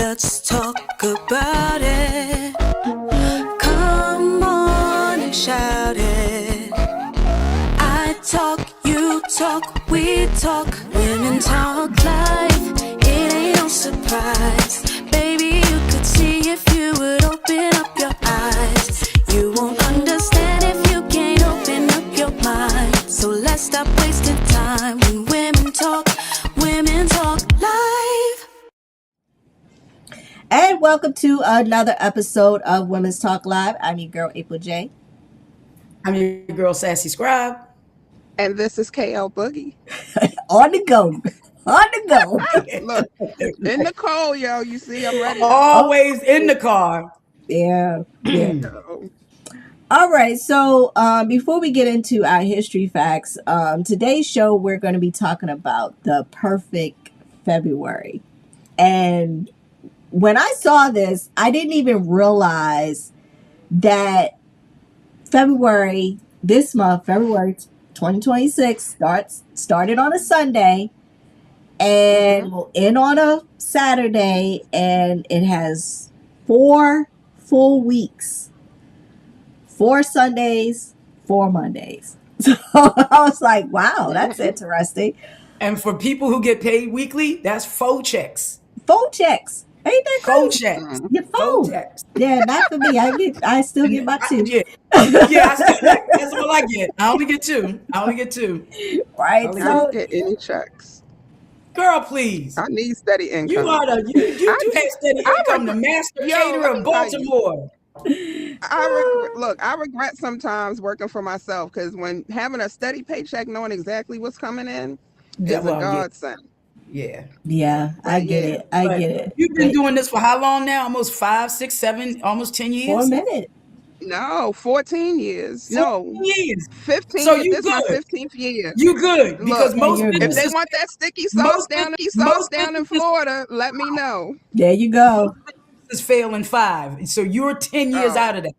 let's talk about it. Come on and shout it. I talk, you talk, we talk. Women talk life, it ain't no surprise. Baby, you could see if you would open up your eyes. You won't understand if you can't open up your mind. So let's stop wasting time when women talk live. And welcome to another episode of Women's Talk Live. I'm your girl, April J. I'm your girl, SassyScribe. And this is Elle Boogie. On the go. On the go. Look, in the cold, yo. You see, I'm ready. Always in the car. Yeah. All right. So before we get into our history facts, today's show, we're going to be talking about the perfect February. And when I saw this, I didn't even realize that February, this month, February 2026, started on a Sunday and will end on a Saturday, and it has 4 full weeks, 4 Sundays, 4 Mondays. So I was like, wow, that's interesting. And for people who get paid weekly, that's 4 checks. 4 checks. Ain't that 4 crazy? checks. Your 4 phone. checks. Yeah, not for me. I still get my 2. That's all I get. I only get 2. Right. I don't get any checks. Girl, please. I need steady income. You have steady income, the master caterer of Baltimore. I regret sometimes working for myself, because when having a steady paycheck, knowing exactly what's coming in, is a godsend. Yeah, I get it. You've been doing this for how long now? Almost 5, 6, 7, almost 10 years? 4 minutes. No, 14 years. 14 years. 15. So this is my 15th year. You good. Because most if businesses, they want that sticky sauce down in Florida, let me know. There you go. Is failing 5. So you're 10 years out of that.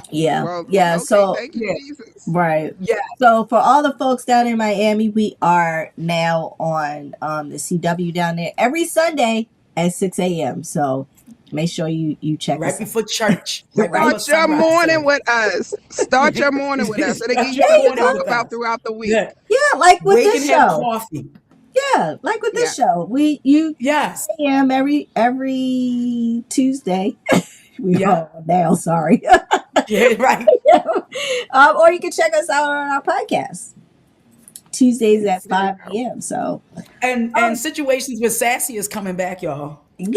Yeah. Well, yeah. okay, So thank you, Jesus. Right. Yeah. So for all the folks down in Miami, we are now on the CW down there every Sunday at 6 a.m. So make sure you check us right before church. Start your morning with us. Start your morning with us. It'll give you something to talk about throughout the week. Yeah, like with this show. Have coffee. Yeah, like with this show. Yes. A.m. every Tuesday. We are now, sorry. Yeah, right. Or you can check us out on our podcast. Tuesdays at 5 p.m. So and Situations with Sassy is coming back, y'all. Yay!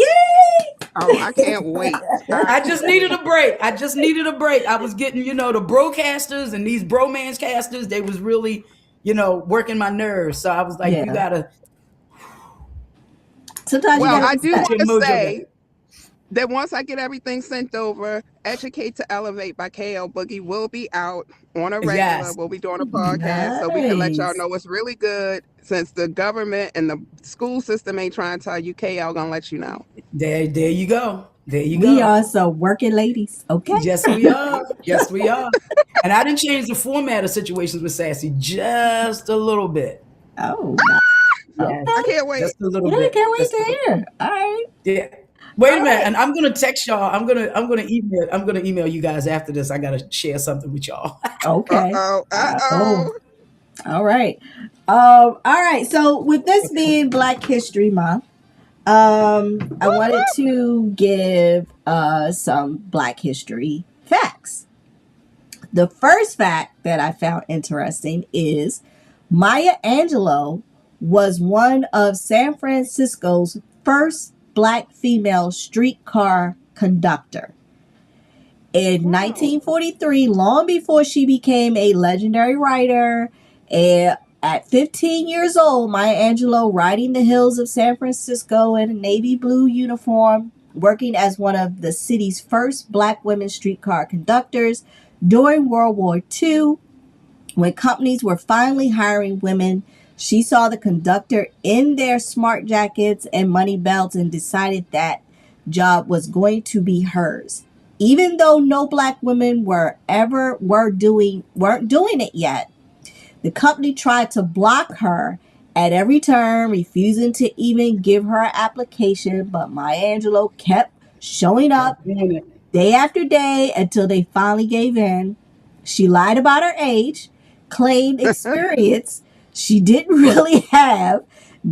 Oh, I can't wait. I just needed a break. I was getting, the broadcasters and these bromance casters, they was really, working my nerves. So I was like, you gotta. Sometimes I do want to say that once I get everything sent over, Educate to Elevate by Elle Boogie will be out on a regular. Yes. We'll be doing a podcast, so we can let y'all know it's really good, since the government and the school system ain't trying to tell you. Elle gonna let you know. There you go. We are some working ladies, okay? Yes, we are. And I didn't change the format of Situations with Sassy just a little bit. Oh, okay. I can't wait. Just a little bit. Can't wait to hear. All right. Yeah. Wait a minute, and I'm gonna text y'all. I'm gonna email you guys after this. I gotta share something with y'all. Okay. Uh-oh. All right. All right. So with this being Black History Month, I wanted to give some Black history facts. The first fact that I found interesting is Maya Angelou was one of San Francisco's first Black female streetcar conductor. In 1943, long before she became a legendary writer, at 15 years old, Maya Angelou, riding the hills of San Francisco in a navy blue uniform, working as one of the city's first Black women streetcar conductors during World War II, when companies were finally hiring women. She saw the conductor in their smart jackets and money belts and decided that job was going to be hers. Even though no Black women weren't doing it yet, the company tried to block her at every turn, refusing to even give her an application, but Maya Angelou kept showing up day after day until they finally gave in. She lied about her age, claimed experience she didn't really have,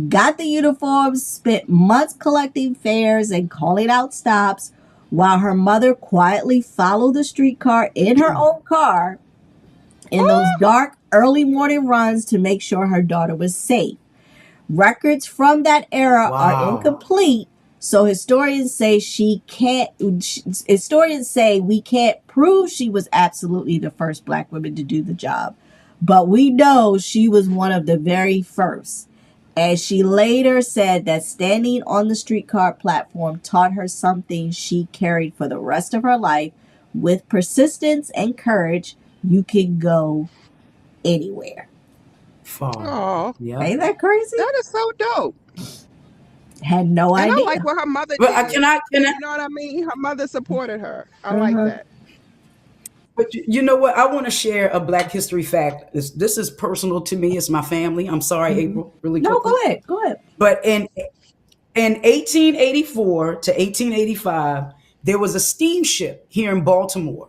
got the uniforms, spent months collecting fares and calling out stops, while her mother quietly followed the streetcar in her own car in those dark early morning runs to make sure her daughter was safe. Records from that era are incomplete, so historians say we can't prove she was absolutely the first black woman to do the job, but we know she was one of the very first. And she later said that standing on the streetcar platform taught her something she carried for the rest of her life. With persistence and courage, you can go anywhere. Oh, Yeah. Ain't that crazy? that is so dope. Had no And idea. I like what her mother But did. can I? You know what I mean? Her mother supported her. I like that. But you know what? I want to share a Black History fact. This is personal to me. It's my family. I'm sorry, April. Really No, quickly. go ahead. But in 1884 to 1885, there was a steamship here in Baltimore,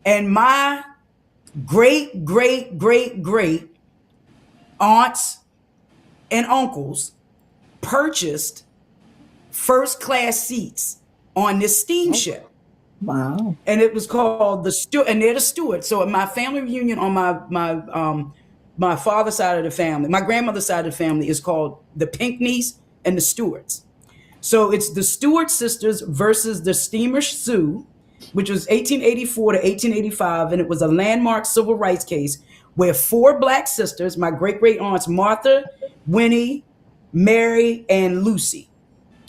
and my great great great great aunts and uncles purchased first class seats on this steamship. Wow. And it was called the Stewart, and they're the Stewarts. So at my family reunion on my father's side of the family, my grandmother's side of the family is called the Pinckneys and the Stewarts. So it's the Stewart sisters versus the Steamer Sioux, which was 1884 to 1885, and it was a landmark civil rights case where 4 black sisters, my great great aunts Martha, Winnie, Mary, and Lucy,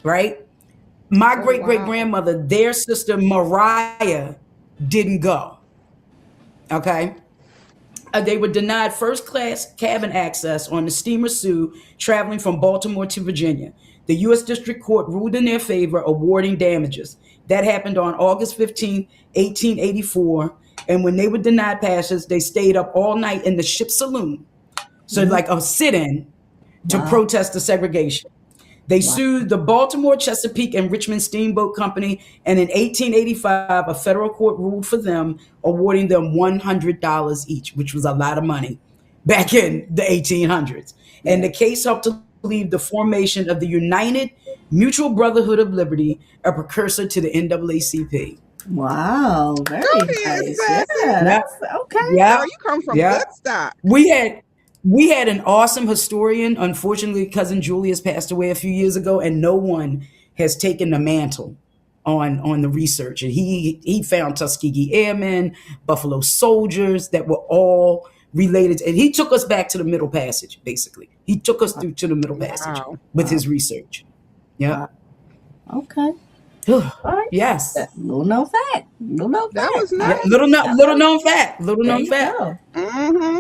right? My great great grandmother, their sister Mariah, didn't go. Okay. They were denied first class cabin access on the Steamer Sioux traveling from Baltimore to Virginia. The U.S. District Court ruled in their favor, awarding damages. That happened on August 15, 1884. And when they were denied passage, they stayed up all night in the ship's saloon. So like a sit-in to protest the segregation. They sued the Baltimore, Chesapeake, and Richmond Steamboat Company, and in 1885, a federal court ruled for them, awarding them $100 each, which was a lot of money back in the 1800s. And the case helped to lead the formation of the United Mutual Brotherhood of Liberty, a precursor to the NAACP. Wow, very nice. Yeah, that's okay. Yeah, Girl, you come from good stock. We had an awesome historian. Unfortunately, cousin Julius passed away a few years ago, and no one has taken the mantle on the research. And he found Tuskegee Airmen, Buffalo Soldiers that were all related. And he took us back to the Middle Passage, basically. He took us through to the Middle Passage with his research. Yeah. Okay. Right. Yes. Little known fact. That was nice. Little known fact. Mm-hmm.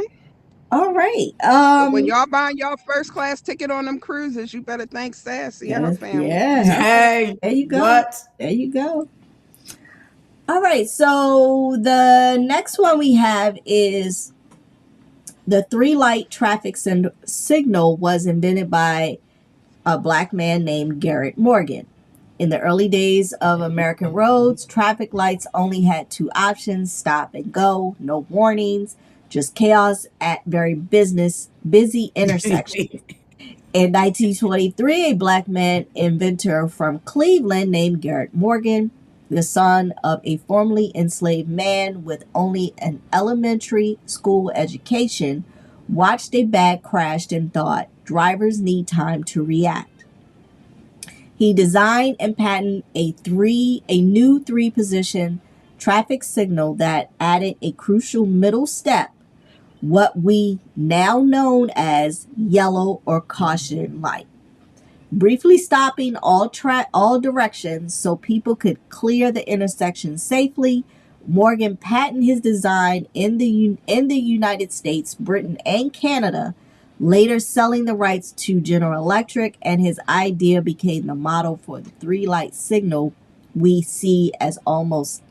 All right. When y'all buying y'all first class ticket on them cruises, you better thank Sassy and her family. Yeah. Hey, there you go. What? There you go. All right. So the next one we have is the 3-light traffic signal was invented by a black man named Garrett Morgan. In the early days of American roads, traffic lights only had 2 options: stop and go, no warnings, just chaos at very busy intersections. In 1923, a black man inventor from Cleveland named Garrett Morgan, the son of a formerly enslaved man with only an elementary school education, watched a bag crash and thought, drivers need time to react. He designed and patented a new 3-position traffic signal that added a crucial middle step, what we now known as yellow or caution light, briefly stopping all directions so people could clear the intersection safely. Morgan patented his design in the United States, Britain, and Canada, later selling the rights to General Electric, and his idea became the model for the 3-light signal we see as almost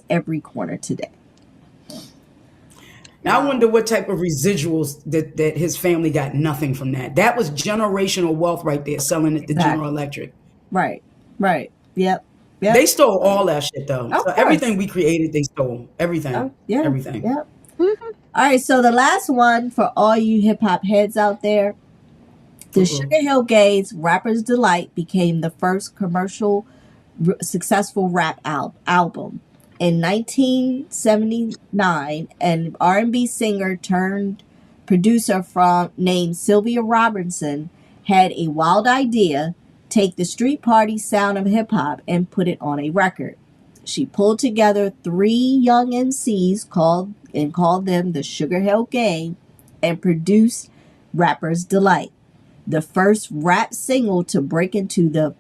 every corner today. I wonder what type of residuals that his family got nothing from that. That was generational wealth right there, selling it to General Exactly. Electric. Right. Right. Yep. Yep. They stole all that shit though. Of So course. everything we created, they stole. Everything. Oh, yeah. Everything. Yep. All right. So the last one for all you hip hop heads out there, the Sugar Hill Gang's "Rapper's Delight" became the first commercial successful rap album. In 1979, an R&B singer turned producer named Sylvia Robinson had a wild idea: take the street party sound of hip hop and put it on a record. She pulled together 3 young MCs called them the Sugar Hill Gang and produced Rapper's Delight, the first rap single to break into the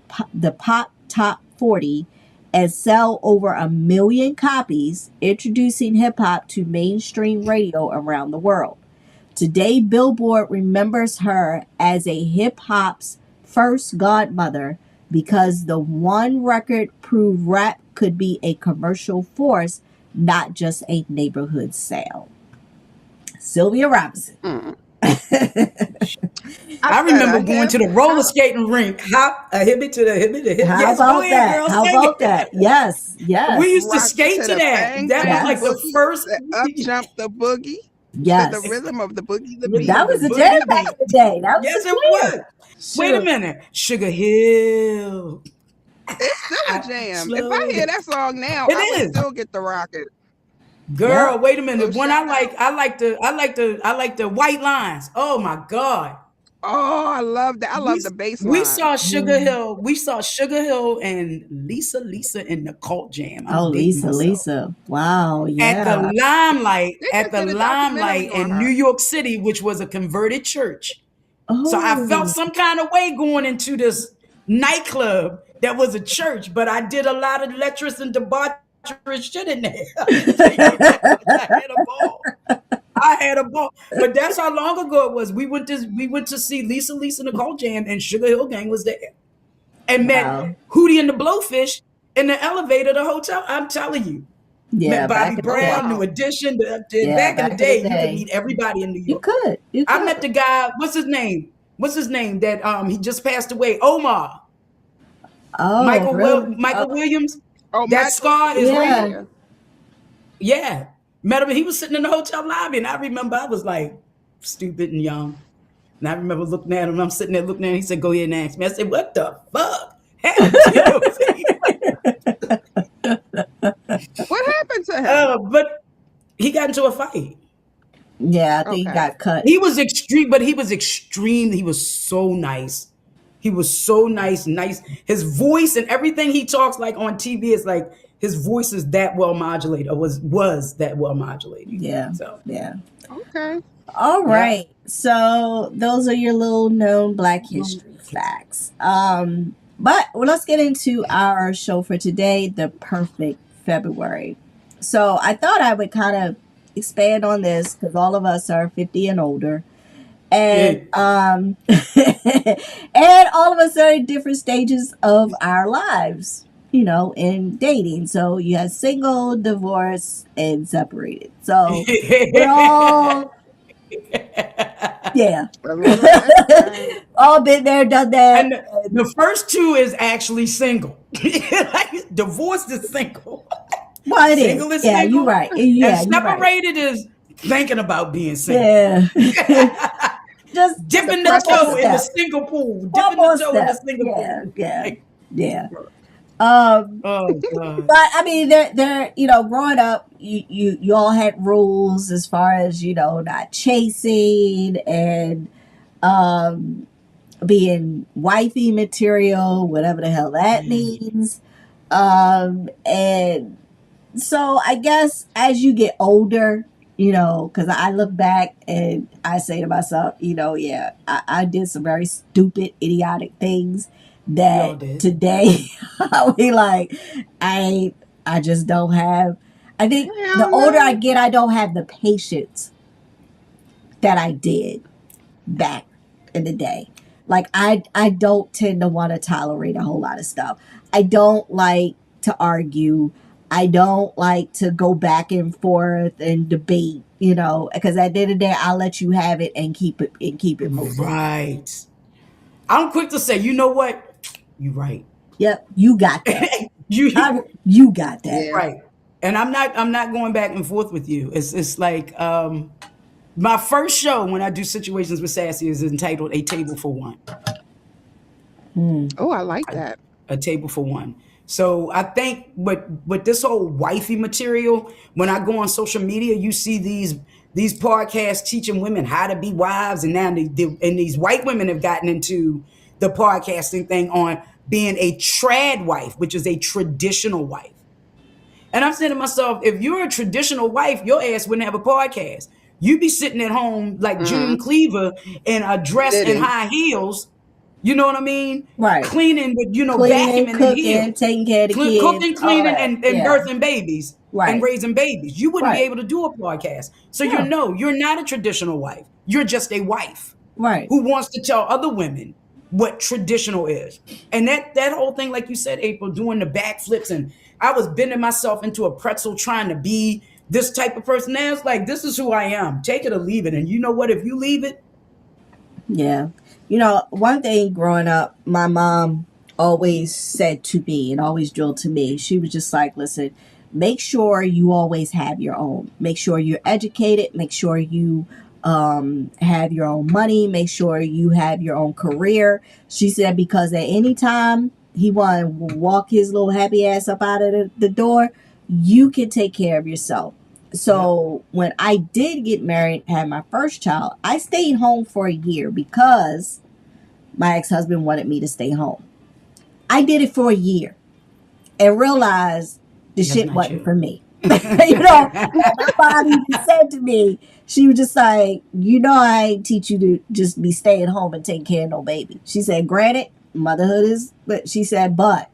pop top 40 and sell over 1 million copies, introducing hip-hop to mainstream radio around the world. Today, Billboard remembers her as a hip-hop's first godmother because the one record proved rap could be a commercial force, not just a neighborhood sound. Sylvia Robinson. I remember going to the roller skating rink, hop a hippie to the hippie to hip. How Yes, about go ahead, that? girl, How sing about it. that? Yes, yes, We used to Rock skate to the that. bang, That Yes. was like the boogie, first. up jump the boogie yes. to the rhythm of the boogie the Rhythm beat. That was a Boogie jam beat. back in the day. That was Yes, a it jam. was. Wait a Shoot. minute, Sugar Hill. It's still a jam. If I Slow hear down. that song now, It I would is. still get the rocket. Girl, Yep. wait a minute. So One shout out. I like the white lines. Oh my God. Oh, I love that. I love the bass We line. saw Sugar Hill. We saw Sugar Hill and Lisa in the Cult Jam. I'm Oh, dating Lisa, myself. Lisa. Wow, At yeah. the limelight, They just did a documentary on in her. New York City, which was a converted church. So I felt Oh, some kind of way going into this nightclub that was a church, but I did a lot of lecherous and debaucherous shit in there. I had a ball. But that's how long ago it was. We went to see Lisa in the Cold Jam, and Sugar Hill Gang was there, and wow. met Hootie and the Blowfish in the elevator of the hotel. I'm telling you. Yeah, Met Bobby back in the day. Brown, Wow. New Edition. Yeah, Back in back the in day, the you could day. meet everybody in New You York. could. You I could. met the guy. What's his name? That he just passed away. Omar. Oh, really? Michael Williams. Oh, That Michael, scar is Yeah. real. Yeah. Met him. He was sitting in the hotel lobby, and I remember I was like stupid and young. And I remember looking at him. I'm sitting there looking at him. He said, "Go ahead and ask me." I said, "What the fuck happened to you?" what happened to him? But he got into a fight. Yeah, I think he Okay. got cut. He was extreme, but he was extreme. He was so nice. He was so nice. His voice and everything he talks like on TV is like his voice is that well modulated, or was that well modulated. Yeah. So Yeah. Okay. All right. So those are your little known Black history facts. But let's get into our show for today, the perfect February. So I thought I would kind of expand on this because all of us are 50 and older. And and all of us are in different stages of our lives, in dating. So you have single, divorced, and separated. So we're all yeah. All been there, done that. and the first two is actually single. Like, divorced is single. Well, it Single is. is Yeah, single. you're right. Yeah, And you're right. separated is thinking about being single. Yeah. just Dipping one the more toe in the step. single pool. One Dipping more the toe in the step. single Yeah, pool. yeah, yeah. Oh God. But I mean, they're growing up, you all had rules as far as not chasing and being wifey material, whatever the hell that means. And so I guess as you get older, because I look back and I say to myself, yeah, I did some very stupid, idiotic things We all that did. today I'll be like, I just don't have. I think the Hell older I no. get, I don't have the patience that I did back in the day. Like I don't tend to want to tolerate a whole lot of stuff. I don't like to argue. I don't like to go back and forth and debate, because at the end of the day, I'll let you have it and keep it moving. Right. I'm quick to say, you know what? You're right. Yep, you got that. You You got that. Yeah. right. And I'm not going back and forth with you. It's like my first show when I do situations with Sassy is entitled A Table for One. Oh, I like that. A table for one. So I think with this whole wifey material, when I go on social media, you see these podcasts teaching women how to be wives, and now and these white women have gotten into the podcasting thing on being a trad wife, which is a traditional wife. And I'm saying to myself, if you're a traditional wife, your ass wouldn't have a podcast. You'd be sitting at home like June Cleaver in a dress and Knitting. high heels. You know what I mean? Right. Cleaning with, Cleaning, vacuuming and cooking, heels. taking care of the kids, Cooking, all cleaning, that. and Yeah. birthing babies Right. and raising babies. You wouldn't be Right. able to do a podcast. So No. you're not a traditional wife. You're just a wife Right. who wants to tell other women what traditional is. And that whole thing, like you said, April, doing the backflips, and I was bending myself into a pretzel trying to be this type of person. Now it's like, this is who I am. Take it or leave it. And you know what? If you leave it, Yeah. One thing growing up, my mom always said to me and always drilled to me, she was just like, listen, make sure you always have your own. Make sure you're educated. Make sure you have your own money. Make sure you have your own career. She said, because at any time he want to walk his little happy ass up out of the door, you can take care of yourself. So when I did get married, had my first child, I stayed home for a year because my ex-husband wanted me to stay home. I did it for a year and realized the shit not wasn't you. for me. My mom even said to me, she was just like, I ain't teach you to just be staying home and take care of no baby. She said, granted, motherhood is, but she said, but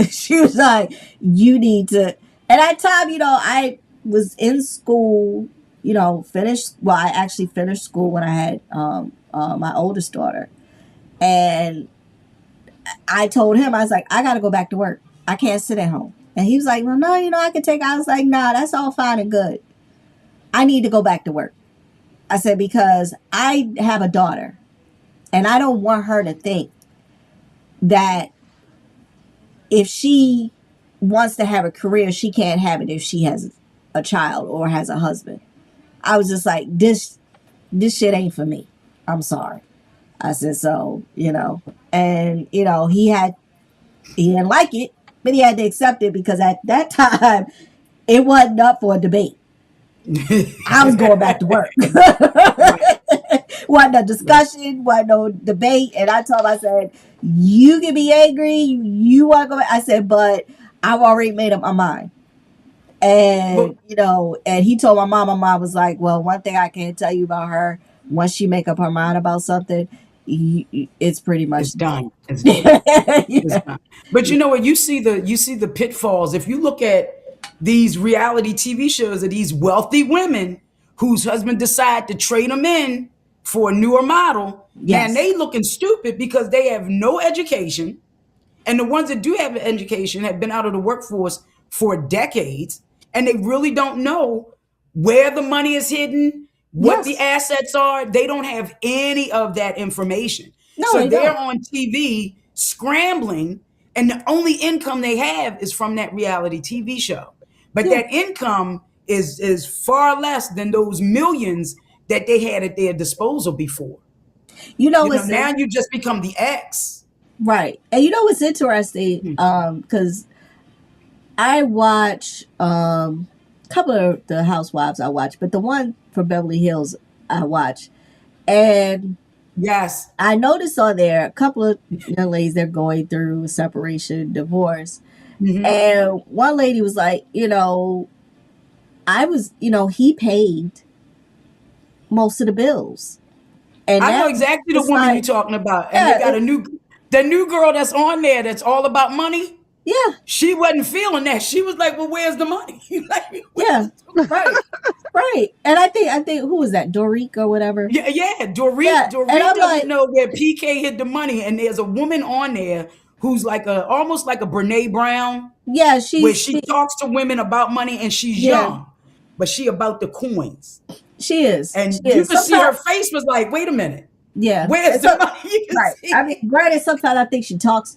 she was like, you need to. And at time, I was in school, I actually finished school when I had my oldest daughter. And I told him, I was like, I got to go back to work. I can't sit at home. And he was like, well, no, I can take. I was like, nah, that's all fine and good. I need to go back to work. I said, because I have a daughter and I don't want her to think that if she wants to have a career, she can't have it if she has a child or has a husband. I was just like, this shit ain't for me. I'm sorry. I said, so, and, he didn't like it, but he had to accept it because at that time, it wasn't up for a debate. I was going back to work. Wasn't a discussion, wasn't no debate. And I told him, I said, you can be angry, you want to go back. I said, but I've already made up my mind. And, and he told my mom was like, well, one thing I can tell you about her, once she make up her mind about something, it's pretty much it's done. It's done. It's done. But you know what? You see the pitfalls. If you look at these reality TV shows of these wealthy women whose husband decide to trade them in for a newer model, and they looking stupid because they have no education. And the ones that do have an education have been out of the workforce for decades, and they really don't know where the money is hidden, what the assets are. They don't have any of that information. No, so they're don't. on TV scrambling, and the only income they have is from that reality TV show. But that income is far less than those millions that they had at their disposal before. Now you just become the ex. Right. And what's interesting? Because I watch a couple of the housewives I watch, but the one for Beverly Hills I watch. And yes, I noticed on there a couple of young ladies, they're going through separation, divorce. Mm-hmm. And one lady was like, I was, he paid most of the bills. And I know exactly the woman you're talking about. And they got the new girl that's on there that's all about money. Yeah. She wasn't feeling that. She was like, well, where's the money? Right. And I think who was that? Dorique or whatever? Yeah. Dorique doesn't know where PK hid the money. And there's a woman on there who's like almost like a Brene Brown. Yeah, where she talks to women about money and she's yeah, young, but she about the coins. she is. And She you is. could see her Sometimes, face was like, wait a minute, yeah. where's It's the a, money? You can right. I mean, see. granted, sometimes I think she talks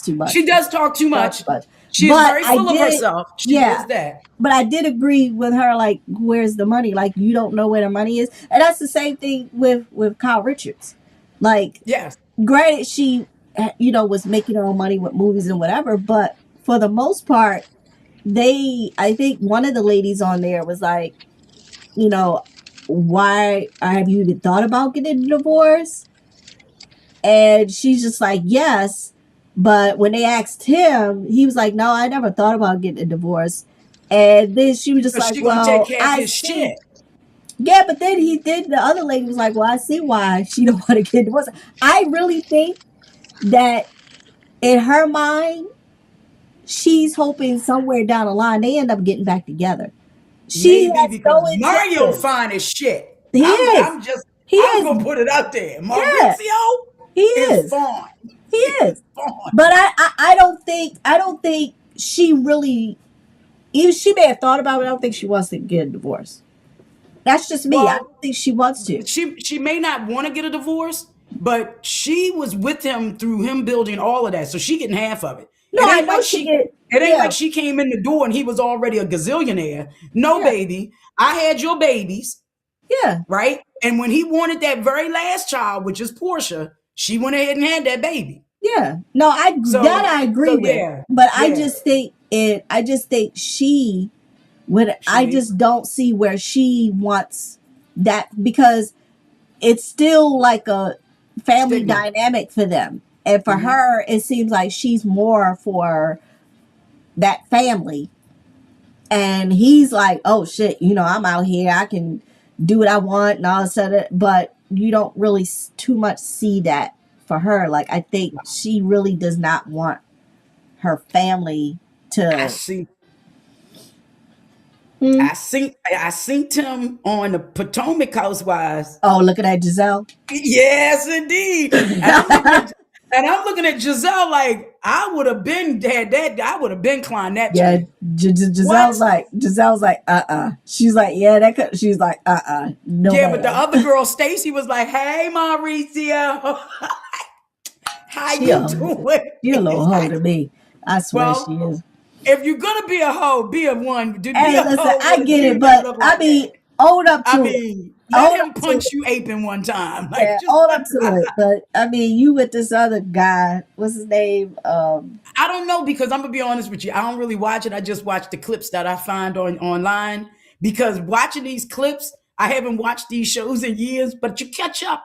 too much. She does talk too Talks too much. much. She is But very I full of did, herself. She yeah. is that. But I did agree with her, like, where's the money? Like, you don't know where the money is. And that's the same thing with Kyle Richards. Like, Yes. granted, she, was making her own money with movies and whatever, but for the most part, I think one of the ladies on there was like, why have you even thought about getting a divorce? And she's just like, yes. But when they asked him, he was like, no, I never thought about getting a divorce. And then she was just Because like, she gonna take well, care of I his see. shit. Yeah, but then the other lady was like, well, I see why she don't want to get divorced. I really think that in her mind, she's hoping somewhere down the line they end up getting back together. She Maybe has because no Mario intention. fine as shit. He is. He I'm is. gonna put it out there. Yeah, Maurizio he is is. fine. He He is is. fine. But I don't think she really, even she may have thought about it. I don't think she wants to get a divorce. That's just me. I Well, don't think she wants to. she may not want to get a divorce, but she was with him through him building all of that, so she getting half of it. No, I know she did. It ain't Yeah, like she came in the door and he was already a gazillionaire. No, yeah, baby, I had your babies, yeah, right? And when he wanted that very last child, which is Portia, she went ahead and had that baby. yeah. No, I agree So with. yeah, But I yeah. just think it. I just think she would. I She just don't see where she wants that, because it's still like a family stigma. dynamic for them. And for Mhm. her, it seems like she's more for that family. And he's like, oh shit, I'm out here. I can do what I want and all this other. But you don't really too much see that for her. Like, I think she really does not want her family I to. see. Hmm? I seen him on the Potomac Housewives. Oh, look at that, Giselle. Yes, indeed. And I'm looking at Giselle like I would have been had that. I would have been climbed that Yeah, tree. What? Giselle's like, She's like, yeah, she's like, no, Yeah, but the ma'am. other girl, Stacy, was like, "Hey, Mauricio, how She you a, doing?" she a little hoe to me. I swear she Well, is. if you're gonna be a hoe, be a one. To be Hey, a listen, hoe I with a get it, dude that but look I like that. mean, own up I to it. mean, let Own him up to punch it. you aping one time. Like, Yeah, just own let up to it. But I mean, you with this other guy, what's his name? I don't know because I'm gonna be honest with you. I don't really watch it. I just watch the clips that I find online because watching these clips, I haven't watched these shows in years, but you catch up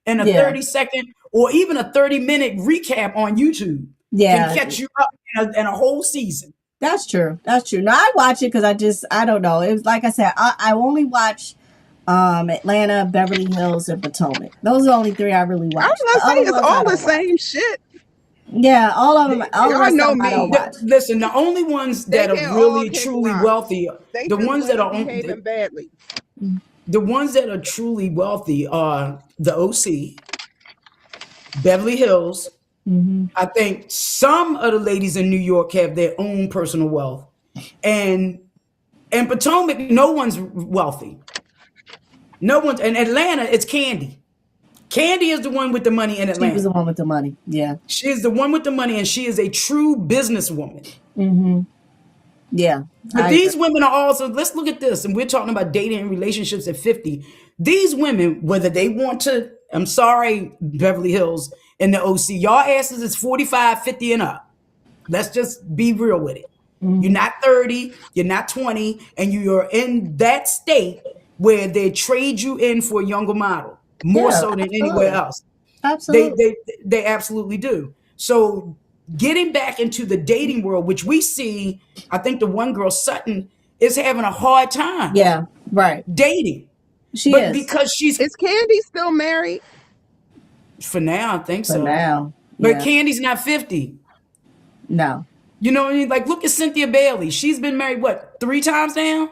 in a Yeah, 30-second or even a 30-minute recap on YouTube can yeah, catch you up in a whole season. that's true. That's true. No, I watch it because I don't know. It was like I said, I only watch Atlanta, Beverly Hills, and Potomac. Those are the only three I really I watch. was The gonna say other it's ones I all the don't watch. same shit. Yeah, all the Y'all rest of know them I don't me. watch. Listen, the only ones They that are can all really kick truly rocks. wealthy, They the just ones that wasn't are behaving badly. the ones that are truly wealthy are the OC, Beverly Hills. Hmm. I think some of the ladies in New York have their own personal wealth, and in Potomac, no one's wealthy. No one's in Atlanta. It's Candy. Candy is the one with the money in She was the Atlanta. one with the money. Yeah. She is the one with the money, and she is a true businesswoman. Hmm. Yeah, But I agree. these women are also, let's look at this, and we're talking about dating and relationships at 50. These women, whether they want to, I'm sorry, Beverly Hills and the OC, y'all asses is 45, 50 and up. Let's just be real with it. You're Hmm. not 30, you're not 20, and you're in that state where they trade you in for a younger model more Yeah, so than anywhere absolutely. else. They Absolutely. they they absolutely do. So getting back into the dating world, which we see, I think the one girl Sutton is having a hard time Yeah, right. dating, She but is because she's Is Candy still married? for now, I think for so. now. But Yeah. Candy's not 50. No. You know what I mean? Like look at Cynthia Bailey. She's been married what 3 times now?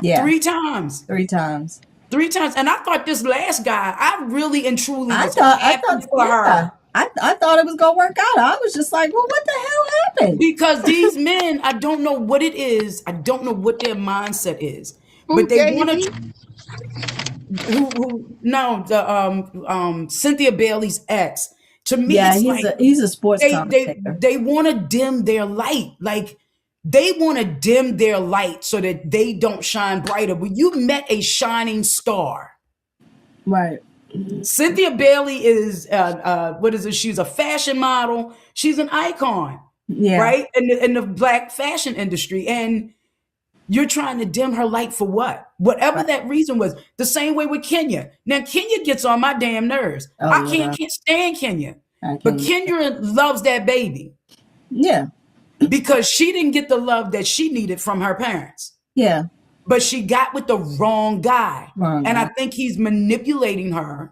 Yeah. 3 times. 3 times. 3 times. And I thought this last guy, I really and truly I was thought. I happy thought. for Yeah. her. I thought it was gonna work out. I was just like, well, what the hell happened? Because these men, I don't know what it is. I don't know what their mindset is, Who, but they want Davy? to. Who? No, the Cynthia Bailey's ex. To me, Yeah, it's like he's a sports commentator. they want to dim their light. Like they want to dim their light so that they don't shine brighter. But you met a shining star. Right. Cynthia Bailey is what is it? She's a fashion model. She's an icon, Yeah. right? In the black fashion industry, and you're trying to dim her light for what? Whatever that reason was. The same way with Kenya. Now Kenya gets on my damn nerves. Oh, I yeah. can't stand Kenya, I but can't. Kenya loves that baby Yeah. because she didn't get the love that she needed from her parents. Yeah. But she got with the wrong guy. Wrong And guy. I think he's manipulating her.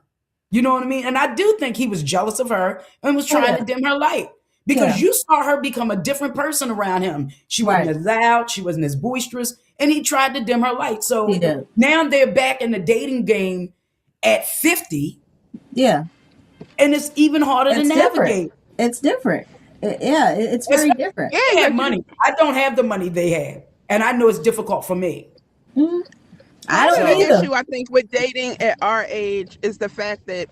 You know what I mean? And I do think he was jealous of her and was trying yeah. to dim her light because Yeah. you saw her become a different person around him. She Right. wasn't as loud, she wasn't as boisterous, and he tried to dim her light. So He did. now they're back in the dating game at 50, Yeah. and it's even harder to It's navigate. different. It's different. It's very different. Yeah, They have 'cause money. I don't have the money they have. And I know it's difficult for me. Mhm. I the don't big either. issue I think with dating at our age is the fact that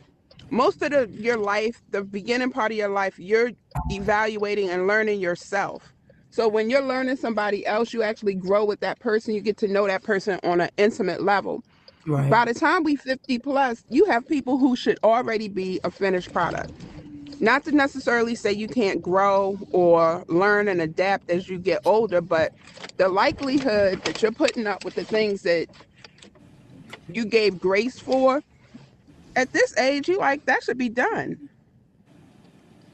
most of your life, the beginning part of your life, you're evaluating and learning yourself. So when you're learning somebody else, you actually grow with that person. You get to know that person on an intimate level. Right. By the time we 50 plus, you have people who should already be a finished product. Not to necessarily say you can't grow or learn and adapt as you get older, but the likelihood that you're putting up with the things that you gave grace for at this age, you like that should be done.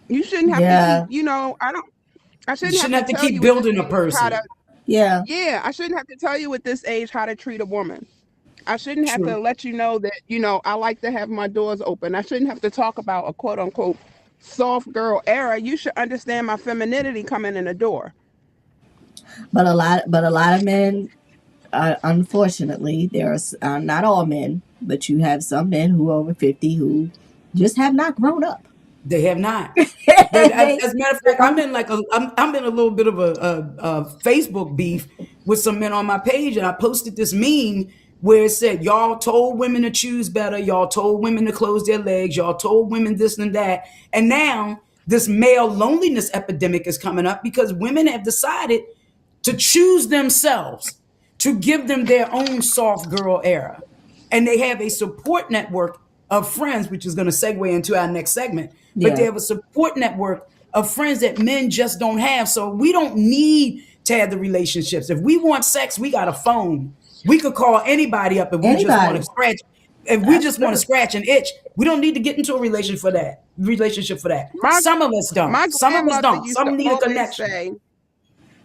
You shouldn't have Yeah. to keep, I You shouldn't shouldn't have to tell keep you building a how person. to, Yeah. yeah, I shouldn't have to tell you at this age how to treat a woman. I shouldn't have to True. let you know that, I like to have my doors open. I shouldn't have to talk about a quote unquote soft girl era. You should understand my femininity coming in the door. But a lot of men, unfortunately, there's not all men, but you have some men who are over 50 who just have not grown up. They have not. They- As a matter of fact, I'm in a little bit of a Facebook beef with some men on my page, and I posted this meme where it said, "Y'all told women to choose better. Y'all told women to close their legs. Y'all told women this and that." And now this male loneliness epidemic is coming up because women have decided to choose themselves, to give them their own soft girl era. And they have a support network of friends, which is going to segue into our next segment. But they Yeah. have a support network of friends that men just don't have. So we don't need to have the relationships. If we want sex, we got a phone. We could call anybody up if we just want Anybody. to scratch. If we just want to scratch an itch, we don't need to get into a relationship for that. My Some of us don't. my Some of us grandmother don't. used Some to need a always connection. say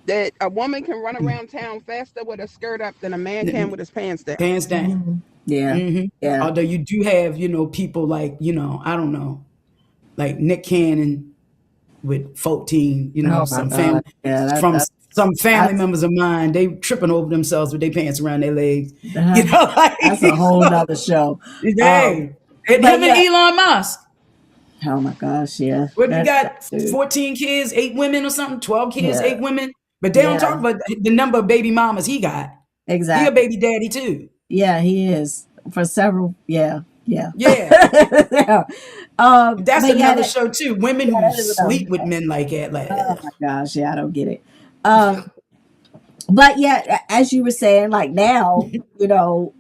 that a woman can run around town faster with her skirt up than a man can with his pants down. Hands down. Yeah. Yeah. Although you do have, people like, I don't know, like Nick Cannon with 14, Oh my some God. family Yeah. from some family that's- members of mine, they tripping over themselves with their pants around their legs. Uh-huh. Like, That's a whole nother show. Hey, and but him yeah. and Elon Musk. Oh my gosh. Yeah. What you That's- got? 14 kids, 8 women or something, 12 kids, Yeah. 8 women. But they don't Yeah. talk about the number of baby mamas he got. He a Exactly. baby daddy too. Yeah, he is for several. Yeah. Yeah. Yeah. That's but yeah, another show too. Women who that is another sleep with men like that. Like, oh my gosh, yeah, I don't get it. But yeah, as you were saying, like now,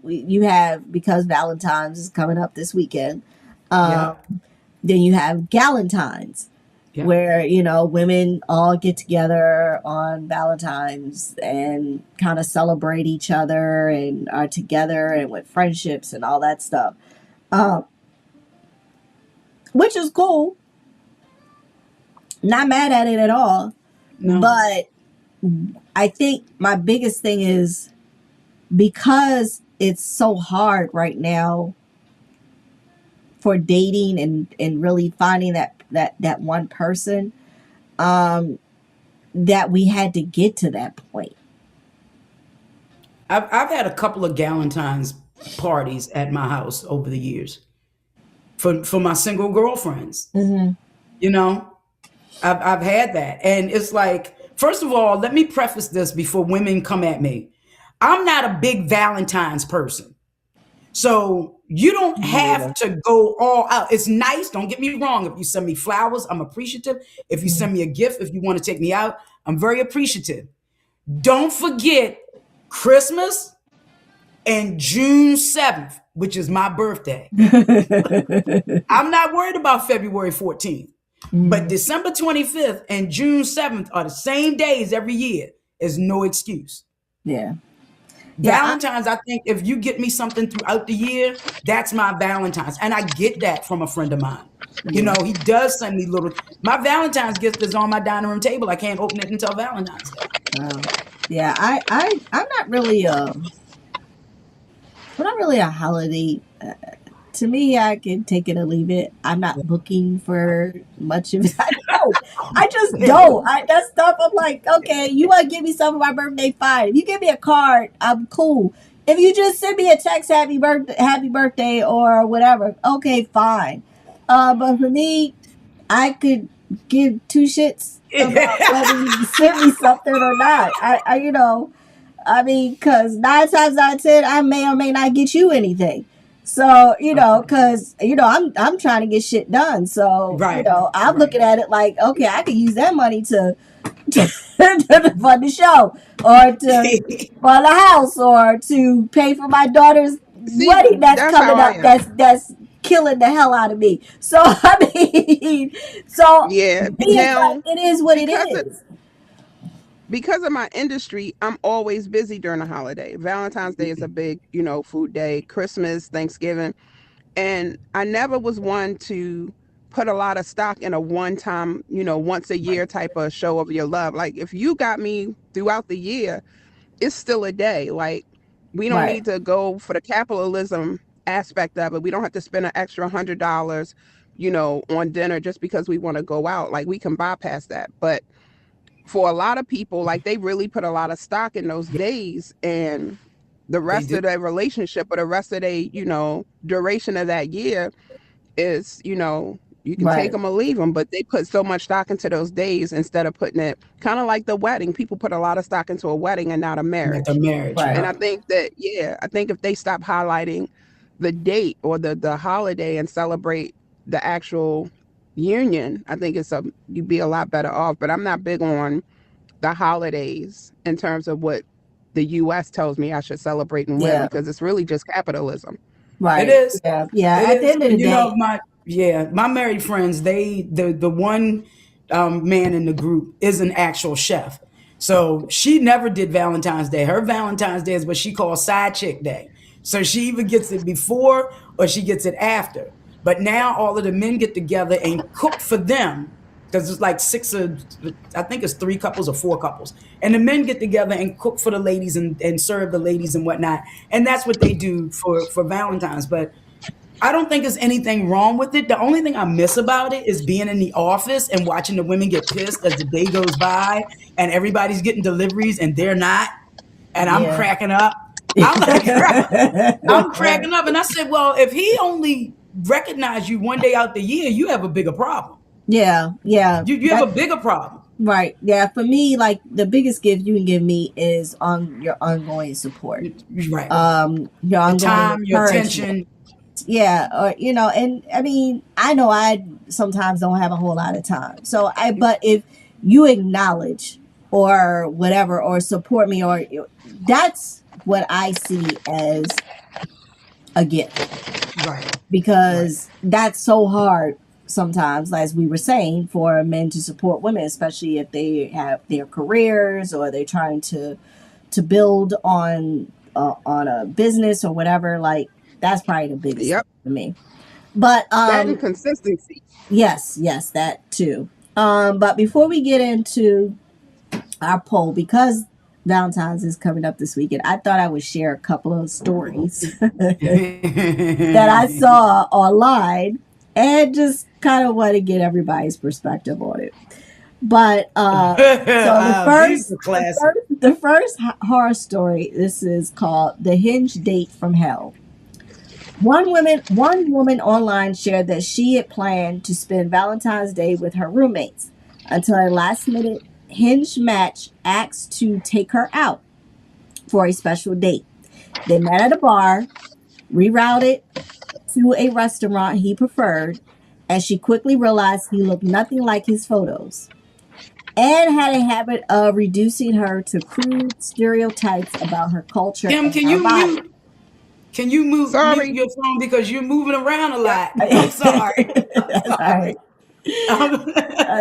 you have, because Valentine's is coming up this weekend. Yeah. Then you have Galentine's, Yeah. where women all get together on Valentine's and kind of celebrate each other and are together and with friendships and all that stuff, which is cool. Not mad at it at all. No. But I think my biggest thing is, because it's so hard right now for dating and really finding that one person, that we had to get to that point. I've had a couple of Galentine's parties at my house over the years for my single girlfriends. Mm-hmm. You know, I've had that. And it's like, first of all, let me preface this before women come at me. I'm not a big Valentine's person. So you don't Me have neither. to go all out. It's nice. Don't get me wrong. If you send me flowers, I'm appreciative. If you Mhm. send me a gift, if you want to take me out, I'm very appreciative. Don't forget Christmas and June 7th, which is my birthday. I'm not worried about February 14th, but Mhm. December 25th and June 7th are the same days every year. Is no excuse. Yeah. Yeah. Valentine's, I think if you get me something throughout the year, that's my Valentine's. And I get that from a friend of mine. You Yeah. know, he does send me little, my Valentine's gift is on my dining room table. I can't open it until Valentine's Day. Wow. Yeah. I'm not really I'm not really a holiday. To me, I can take it or leave it. I'm not looking for much of it. I don't. I just don't. That stuff, I'm like, okay, you want to give me something for my birthday, fine. If you give me a card, I'm cool. If you just send me a text, happy birthday, or whatever, okay, fine. But for me, I could give two shits about whether you send me something or not. I mean, because 9 times out of 10, I may or may not get you anything. So, because I'm trying to get shit done. So, Right, I'm right. looking at it like, okay, I could use that money to fund the show, or to fund the house, or to pay for my daughter's See, wedding that's that's how coming I up. am. That's killing the hell out of me. So, I mean, so Yeah. me, it's like Now, it is what it because of is. because of my industry, I'm always busy during the holiday. Valentine's Day is a big, food day, Christmas, Thanksgiving. And I never was one to put a lot of stock in a one time, once a year type of show of your love. Like if you got me throughout the year, it's still a day. Like we don't Right. need to go for the capitalism aspect of it. We don't have to spend an extra $100, on dinner just because we want to go out. Like we can bypass that. But for a lot of people, like they really put a lot of stock in those days, and the They rest do. of their relationship or the rest of their, duration of that year is, you can take Right. them or leave them, but they put so much stock into those days instead of putting it kind of like the wedding. People put a lot of stock into a wedding and not a Not the marriage. marriage, Right. And I yeah. think that, yeah, I think if they stop highlighting the date or the holiday and celebrate the actual union, I think you'd be a lot better off. But I'm not big on the holidays in terms of what the US tells me I should celebrate and when, Yeah. because it's really just capitalism. It Right. is. Yeah. Yeah. It At the is. end of the And you know, day, my married friends, the one man in the group is an actual chef. So she never did Valentine's Day. Her Valentine's Day is what she calls side chick day. So she either gets it before or she gets it after. But now all of the men get together and cook for them because it's like I think it's three couples or four couples. And the men get together and cook for the ladies and serve the ladies and whatnot. And that's what they do for Valentine's. But I don't think there's anything wrong with it. The only thing I miss about it is being in the office and watching the women get pissed as the day goes by and everybody's getting deliveries and they're not. And I'm yeah. cracking up. I'm like, I'm cracking up. And I said, well, if he only recognized you one day out the year, you have a bigger problem. Yeah. Yeah. You have That a bigger problem. right. Yeah. For me, like the biggest gift you can give me is on your ongoing support. Right. Your Your ongoing time, your encouragement. attention. Yeah, or and I mean, I know I sometimes don't have a whole lot of time. So but if you acknowledge or whatever, or support me, or that's what I see as a gift, Right. Right. because that's so hard sometimes, as we were saying, for men to support women, especially if they have their careers or they're trying to build on a business or whatever. Like that's probably the biggest thing Yep. for me. But That and consistency. yes, that too. But before we get into our poll, because Valentine's is coming up this weekend, I thought I would share a couple of stories that I saw online, and just kind of want to get everybody's perspective on it. But so These are classic. the first horror story. This is called "The Hinge Date from Hell." One woman online shared that she had planned to spend Valentine's Day with her roommates until a last minute Hinge match asked to take her out for a special date. They met at a bar, rerouted to a restaurant he preferred, and she quickly realized he looked nothing like his photos and had a habit of reducing her to crude stereotypes about her culture Kim, and her body. can you mute Sorry. your phone because you're moving around a lot? I'm sorry. That's all right. I'm,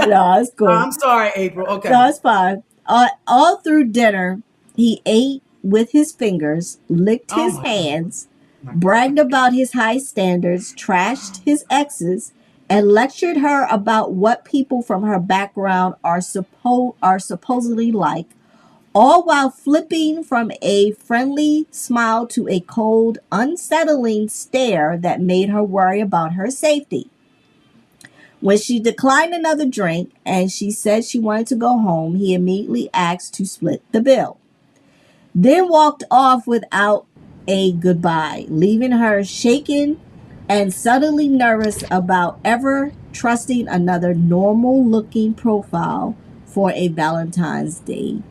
No, it's cool. I'm sorry, April. Okay. No, it's fine. All through dinner, he ate with his fingers, licked Oh his my hands, bragged about his high standards, trashed his exes, and lectured her about what people from her background are supposedly like, all while flipping from a friendly smile to a cold, unsettling stare that made her worry about her safety. When she declined another drink and she said she wanted to go home, he immediately asked to split the bill, then walked off without a goodbye, leaving her shaken and subtly nervous about ever trusting another normal looking profile for a Valentine's Day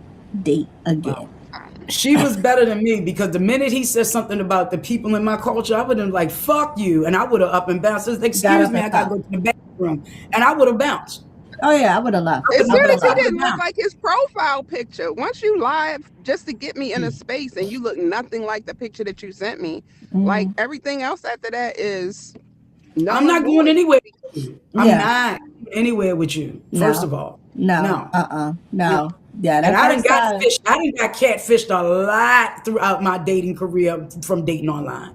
date again. God. She was better than me because the minute he said something about the people in my culture, I would have been like, fuck you. And I would have up and bounced. Said, Got excuse up me, and I got to thought, go to the bathroom. And I would have bounced. oh yeah, I would have left. As I soon would as have he I left. would have didn't look bounced. like his profile picture, once you lied just to get me in a space and you look nothing like the picture that you sent me, like Mhm. everything else after that is null I'm and not going void. anywhere with you. I'm Yeah, not anywhere with you, first no, of all. no, No, no. no. Yeah, And that first time. I didn't got catfished a lot throughout my dating career from dating online.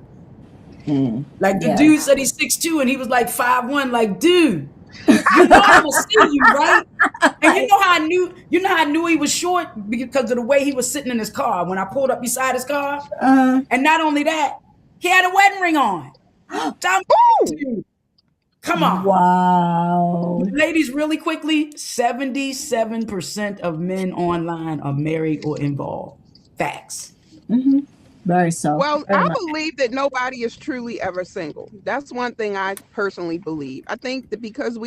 Like the Yeah. dude said he's 6'2" and he was like 5'1". Like, dude, you know I'm gonna see you, right? And you know how I knew he was short because of the way he was sitting in his car when I pulled up beside his car. uh, And not only that, he had a wedding ring on. So I'm like, Ooh, dude, come on. wow. Ladies, really quickly, 77% of men online are married or involved. Facts. Hmm. Very so. well, Very I much. believe that nobody is truly ever single. That's one thing I personally believe. I think that because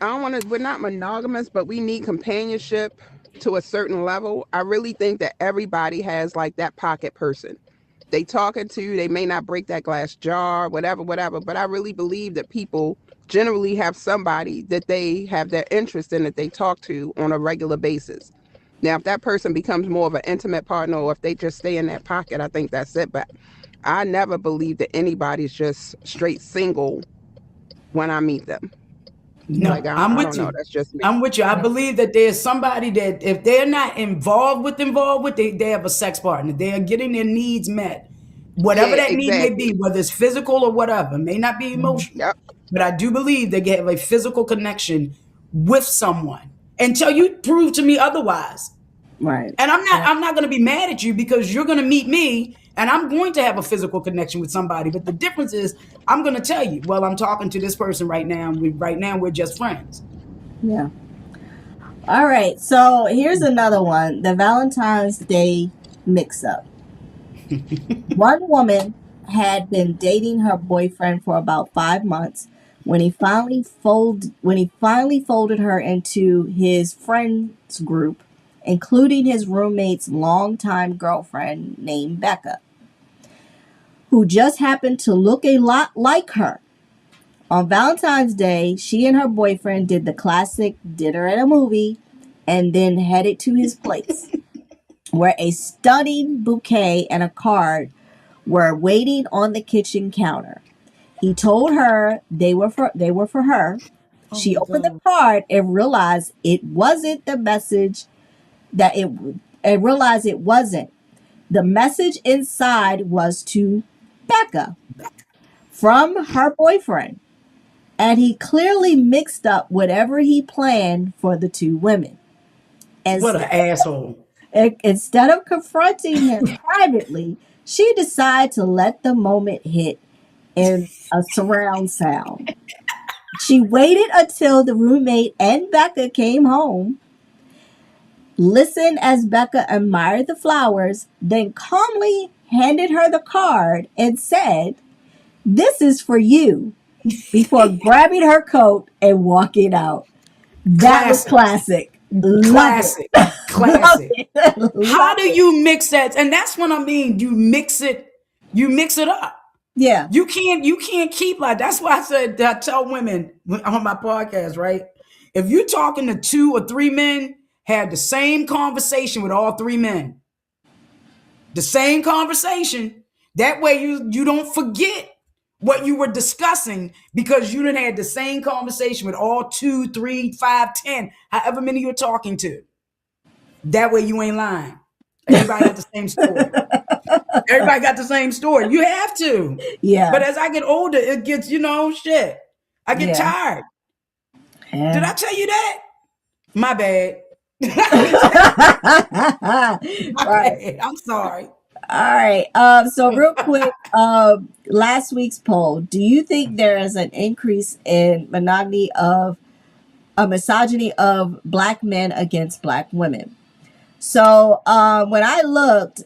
I don't want to, we're not monogamous, but we need companionship to a certain level. I really think that everybody has like that pocket person. They talking to, they may not break that glass jar, whatever, whatever, but I really believe that people generally have somebody that they have their interest in that they talk to on a regular basis. Now, if that person becomes more of an intimate partner or if they just stay in that pocket, I think that's it. But I never believe that anybody's just straight single when I meet them. Like, No, I'm I with don't know. you. That's just me. I'm with you. I believe that there's somebody that if they're not involved with, they have a sex partner. They are getting their needs met. Whatever Yeah, that need may be, exactly. whether it's physical or whatever, may not be emotional. Yep. But I do believe they have a physical connection with someone until you prove to me otherwise. Right. And Right. I'm not going to be mad at you because you're going to meet me and I'm going to have a physical connection with somebody. But the difference is I'm going to tell you, well, I'm talking to this person right now. Right now we're just friends. Yeah. All right. So here's another one: the Valentine's Day mix-up. One woman had been dating her boyfriend for about 5 months when he finally folded her into his friends group, including his roommate's longtime girlfriend named Becca, who just happened to look a lot like her. On Valentine's Day, she and her boyfriend did the classic dinner at a movie and then headed to his place, where a stunning bouquet and a card were waiting on the kitchen counter. He told her they were for her. Oh She my opened the God. card and realized it wasn't the message that it and realized it wasn't. The message inside was to Becca from her boyfriend, and he clearly mixed up whatever he planned for the two women. What an Instead, asshole. instead of confronting him privately, she decided to let the moment hit in a surround sound. She waited until the roommate and Becca came home, listened as Becca admired the flowers, then calmly handed her the card and said, "This is for you," before grabbing her coat and walking out. That was classic. Love Classic. it. Love Classic. it. How Love do it. you mix that? And that's what I mean. You mix it up. Yeah. You can't keep like that's why I said I tell women on my podcast, right? If you're talking to 2 or 3 men, have the same conversation with all 3 men. The same conversation. That way you don't forget what you were discussing because you didn't have the same conversation with all 2, 3, 5, 10, however many you're talking to. That way you ain't lying. Everybody got the same story. Everybody got the same story. You have to. Yeah. But as I get older, it gets, shit. I get Yeah. tired. Yeah. Did I tell you that? My bad. My Right. bad. I'm sorry. All right. So real quick, last week's poll. Do you think there is an increase in misogyny of black men against black women? So when I looked,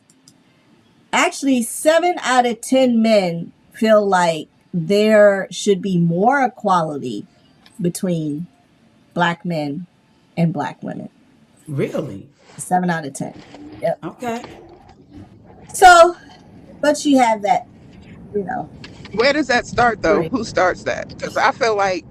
actually 7 out of 10 men feel like there should be more equality between black men and black women. Really? 7 out of 10. Yep. Okay. So, but you have that, Where does that start though? Right. Who starts that? Because I feel like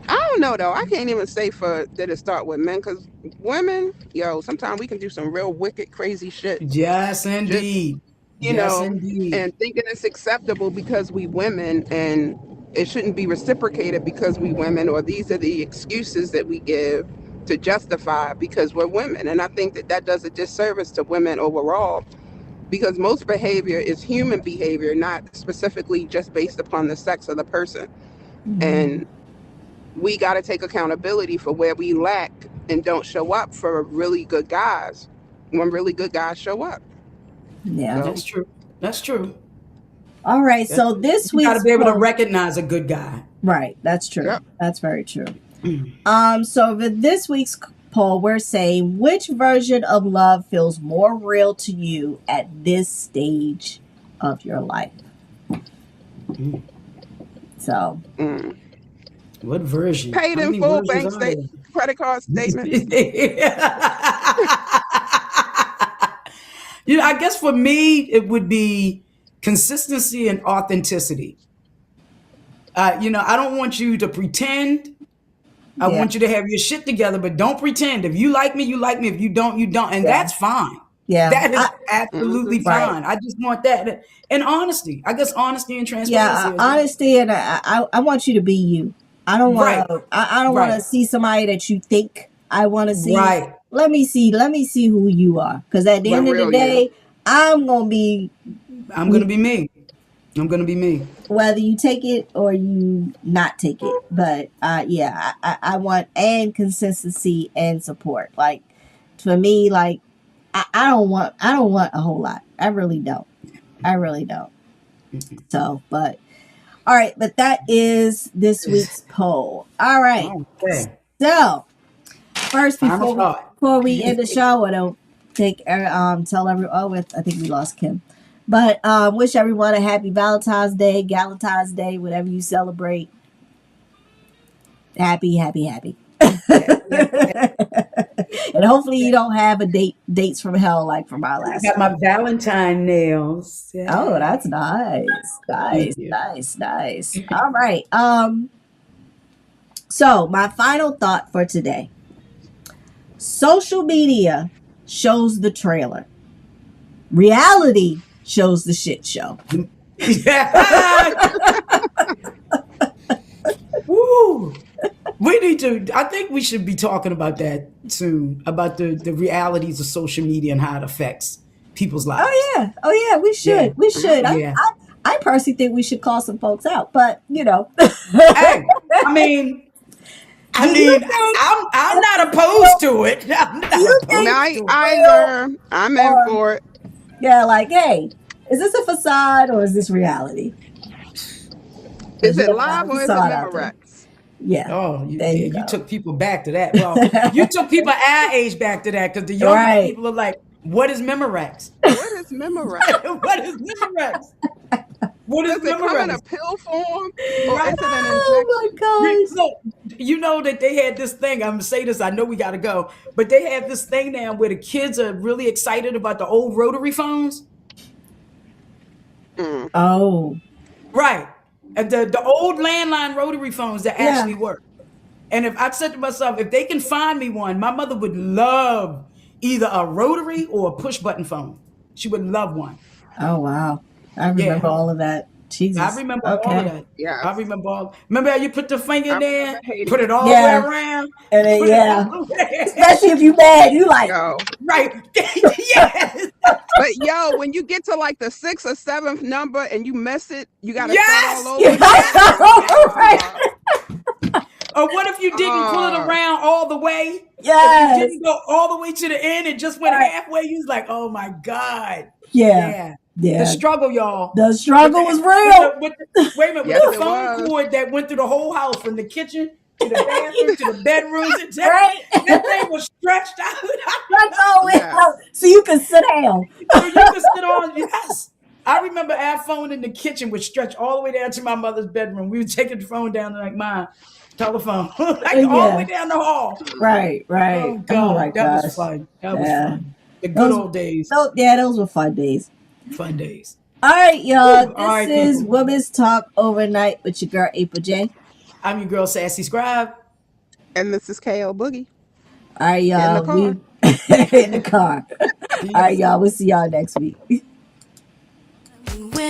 I don't know though. I can't even say that it start with men because women, sometimes we can do some real wicked, crazy shit. Yes, indeed. Indeed. And thinking it's acceptable because we women and it shouldn't be reciprocated because we women, or these are the excuses that we give to justify because we're women. And I think that does a disservice to women overall because most behavior is human behavior, not specifically just based upon the sex of the person. Mm-hmm. And we got to take accountability for where we lack and don't show up for really good guys when really good guys show up. Yeah. That's true. That's true. All right. So this week, you got to be able to recognize a good guy. Right. That's true. Yep. That's very true. So for this week's poll, we're saying which version of love feels more real to you at this stage of your life. So. What version? Paid in full bank statement, credit card statement. I guess for me, it would be consistency and authenticity. I don't want you to pretend. I want you to have your shit together, but don't pretend. If you like me, you like me. If you don't, you don't. And that's fine. Yeah. That is absolutely fine. Right. I just want that. And honesty. I guess honesty and transparency. Yeah, honesty, and I want you to be you. I don't want to. I don't want to see somebody that you think I want to see. Right. Let me see who you are. Because at the end of the day, I'm gonna be me. I'm gonna be me. Whether you take it or you not take it. But I want and consistency and support. Like for me, like I don't want a whole lot. I really don't. So, but all right, but that is this week's poll. All right. Okay. So first, before we end the show, I don't tell everyone. I think we lost Kim, but wish everyone a happy Valentine's Day, Galentine's Day, whatever you celebrate. Happy. And hopefully you don't have dates from hell like from our last. I got my Valentine nails. Yeah. Oh, that's nice. All right. So my final thought for today. Social media shows the trailer. Reality shows the shit show. Woo! We need to. I think we should be talking about that soon. About the realities of social media and how it affects people's lives. Oh yeah. We should. Yeah. We should. Yeah. I personally think we should call some folks out, but Hey, I mean, I'm not opposed to it. I'm not opposed to it. I'm in for it. Yeah, like, hey, is this a facade or is this reality? Is it live or is it Memorex? Yeah. Oh, you took people back to that. Well, you took people our age back to that because the younger people are like, What is Memorex? What is Memorex? What is Memorex? What is Does it come in a Memorex? pill form or Right. is it an Oh my injection? gosh. So, you know that they had this thing. I'm gonna say this. I know we gotta go, but they have this thing now where the kids are really excited about the old rotary phones. Oh, Right. And the old landline rotary phones that yeah. actually work. And if I said to myself, if they can find me one, my mother would love either a rotary or a push button phone. She would love one. Oh wow. I remember Yeah. all of that. I Jesus. remember all of Okay. that. I Yes. remember all. Remember how you put the finger I in there, remember hating put it it. all the way Yeah. around, And then put it all yeah. the way. Especially if you mad, you like Yo. Right. Yes. But yo, when you get to like the 6th or 7th number and you miss it, you gotta start all Yes. over yeah. again. Right. Or what if you didn't pull it Uh, around all the way? If you Yes. didn't go all the way to the end and just went Right. halfway, you was like, oh my God. Yeah. Yeah. The Yeah. struggle, y'all. The With struggle was real. wait a minute, with yes, the it phone was. cord that went through the whole house from the kitchen to the bathroom to the bedrooms. Right? That thing was stretched out. That's all it Yes. out. So you can sit down. So you could sit on, yes. I remember our phone in the kitchen would stretch all the way down to my mother's bedroom. We would take the phone down to like my telephone, like all the way Yeah. down the hall. Right, right. Oh Oh my God, that was gosh. fun. That was Yeah. fun. The good Those, old days. those were fun days. Fun days. All right, y'all. Woo. All This right, is people. Women's Talk Overnight with your girl April J. I'm your girl, SassyScribe. And this is KO Boogie All right, in the y'all. We car. in the car. All right, Peace. y'all. We'll see y'all next week.